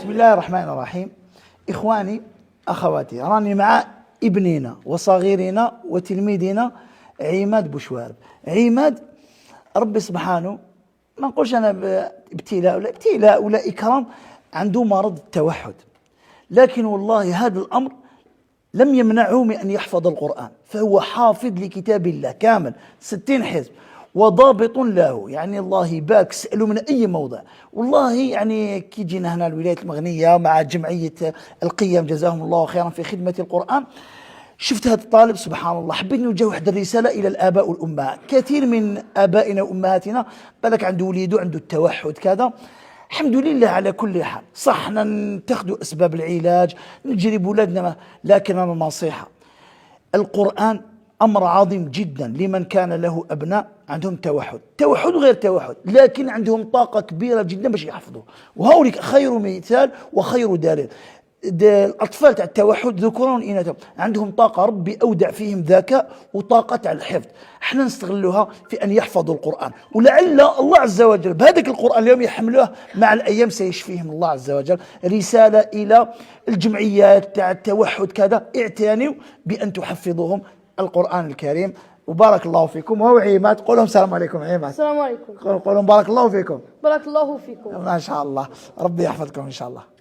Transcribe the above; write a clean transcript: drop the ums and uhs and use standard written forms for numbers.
بسم الله الرحمن الرحيم. إخواني أخواتي، راني مع ابننا وصغيرنا وتلميذنا عماد بوشوارب. عماد ربي سبحانه ما نقولش أنا ابتلاء ولا إكرام، عنده مرض التوحد، لكن والله هذا الأمر لم يمنعه من أن يحفظ القرآن، فهو حافظ لكتاب الله كامل 60 حزب وضابط له، يعني الله يبارك، سألوا من أي موضع. والله يعني كي جينا هنا الولايات المغنية مع جمعية القيم جزاهم الله خيرا في خدمة القرآن، شفت هذا الطالب سبحان الله، حبيت نوجه واحد الرسالة إلى الآباء والأمهات. كثير من آبائنا وأمهاتنا بالك عنده وليده عنده التوحد كذا، الحمد لله على كل حال، صح نتخذوا أسباب العلاج نجرب ولادنا، لكن أنا نصيحة، القرآن أمر عظيم جدا لمن كان له أبناء عندهم توحد وغير توحد، لكن عندهم طاقة كبيرة جدا باش يحفظوا، وهؤلاء خير مثال وخير دليل. الأطفال تاع التوحد ذكورون وإناث عندهم طاقة، ربي أودع فيهم ذكاء وطاقة على الحفظ، احنا نستغلها في أن يحفظوا القرآن، ولعل الله عز وجل بهذاك القرآن اليوم يحملوه مع الأيام سيشفيهم الله عز وجل. رسالة إلى الجمعيات تاع التوحد كذا، اعتنوا بأن تحفظوهم القرآن الكريم، وبارك الله فيكم. وهو عماد، قول لهم السلام عليكم. عماد السلام عليكم. قول لهم بارك الله فيكم. بارك الله فيكم. ما شاء الله، ربي يحفظكم إن شاء الله.